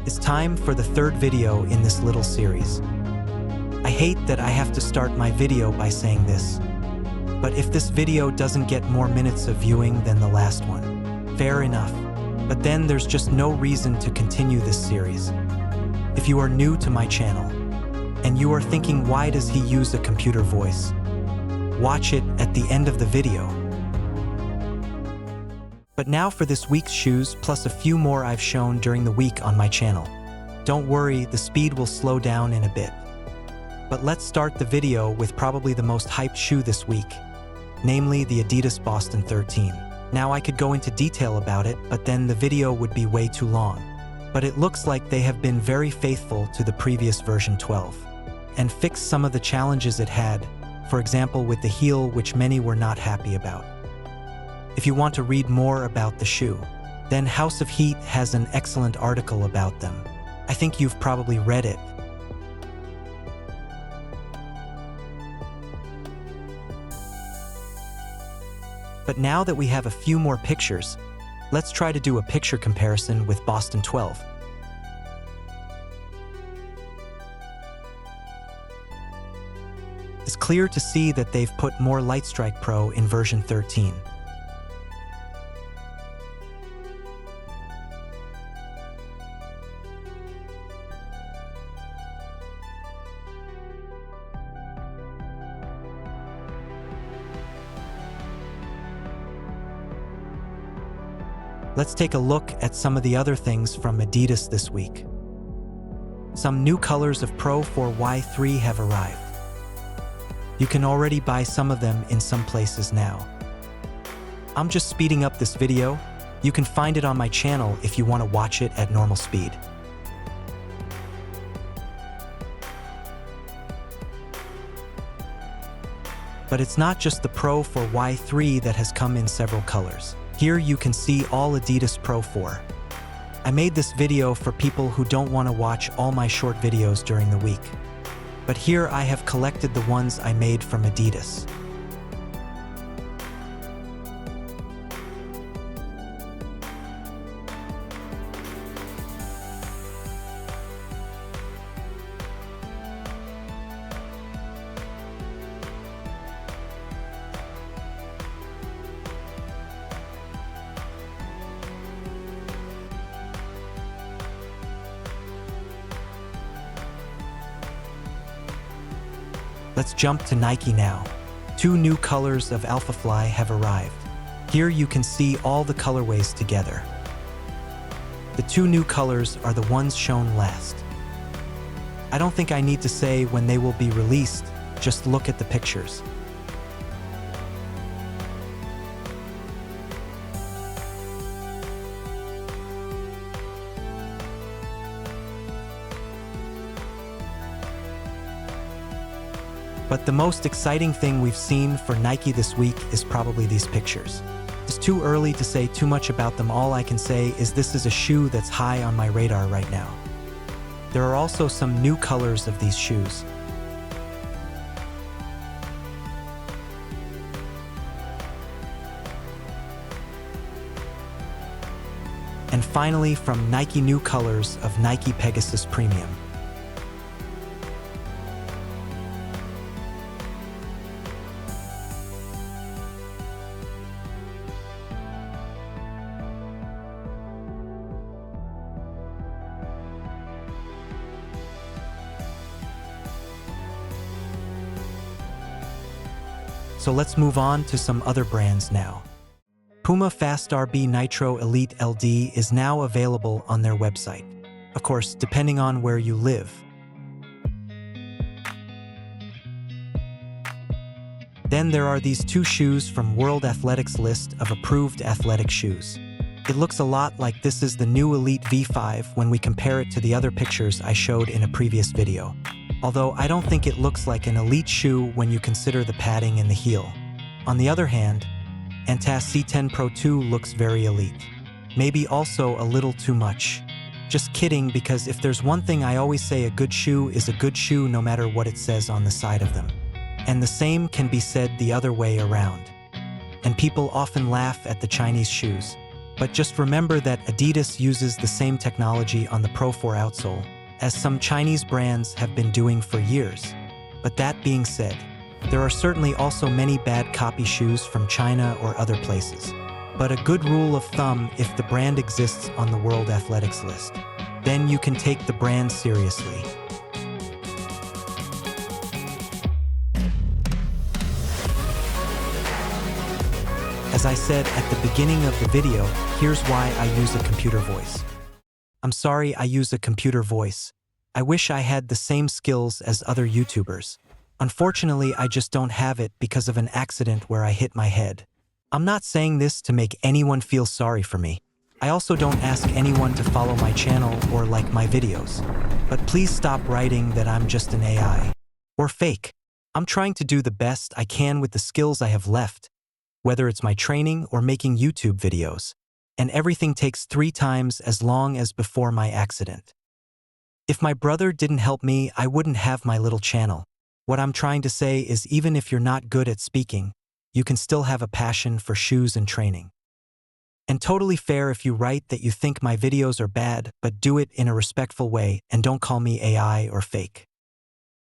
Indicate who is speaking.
Speaker 1: It's time for the third video in this little series. I hate that I have to start my video by saying this, but if this video doesn't get more minutes of viewing than the last one, fair enough. But then there's just no reason to continue this series. If you are new to my channel, and you are thinking why does he use a computer voice, watch it at the end of the video. But now for this week's shoes, plus a few more I've shown during the week on my channel. Don't worry, the speed will slow down in a bit. But let's start the video with probably the most hyped shoe this week, namely the Adidas Boston 13. Now I could go into detail about it, but then the video would be way too long. But it looks like they have been very faithful to the previous version 12, and fixed some of the challenges it had, for example with the heel, which many were not happy about. If you want to read more about the shoe, then House of Heat has an excellent article about them. I think you've probably read it. But now that we have a few more pictures, let's try to do a picture comparison with Boston 12. It's clear to see that they've put more Lightstrike Pro in version 13. Let's take a look at some of the other things from Adidas this week. Some new colors of Pro 4Y3 have arrived. You can already buy some of them in some places now. I'm just speeding up this video. You can find it on my channel if you want to watch it at normal speed. But it's not just the Pro 4Y3 that has come in several colors. Here you can see all Adidas Pro 4. I made this video for people who don't want to watch all my short videos during the week. But here I have collected the ones I made from Adidas. Let's jump to Nike now. 2 new colors of Alphafly have arrived. Here you can see all the colorways together. The 2 new colors are the ones shown last. I don't think I need to say when they will be released, just look at the pictures. But the most exciting thing we've seen for Nike this week is probably these pictures. It's too early to say too much about them. All I can say is this is a shoe that's high on my radar right now. There are also some new colors of these shoes. And finally, from Nike, new colors of Nike Pegasus Premium. So let's move on to some other brands now. Puma Fast RB Nitro Elite LD is now available on their website. Of course, depending on where you live. Then there are these 2 shoes from World Athletics list of approved athletic shoes. It looks a lot like this is the new Elite V5 when we compare it to the other pictures I showed in a previous video. Although I don't think it looks like an elite shoe when you consider the padding in the heel. On the other hand, Adidas C10 Pro 2 looks very elite. Maybe also a little too much. Just kidding, because if there's one thing I always say, a good shoe is a good shoe no matter what it says on the side of them. And the same can be said the other way around. And people often laugh at the Chinese shoes. But just remember that Adidas uses the same technology on the Pro 4 outsole, as some Chinese brands have been doing for years. But that being said, there are certainly also many bad copy shoes from China or other places. But a good rule of thumb, if the brand exists on the World Athletics list, then you can take the brand seriously. As I said at the beginning of the video, here's why I use a computer voice. I'm sorry I use a computer voice. I wish I had the same skills as other YouTubers. Unfortunately, I just don't have it because of an accident where I hit my head. I'm not saying this to make anyone feel sorry for me. I also don't ask anyone to follow my channel or like my videos. But please stop writing that I'm just an AI or fake. I'm trying to do the best I can with the skills I have left, whether it's my training or making YouTube videos, and everything takes 3 times as long as before my accident. If my brother didn't help me, I wouldn't have my little channel. What I'm trying to say is even if you're not good at speaking, you can still have a passion for shoes and training. And totally fair if you write that you think my videos are bad, but do it in a respectful way and don't call me AI or fake.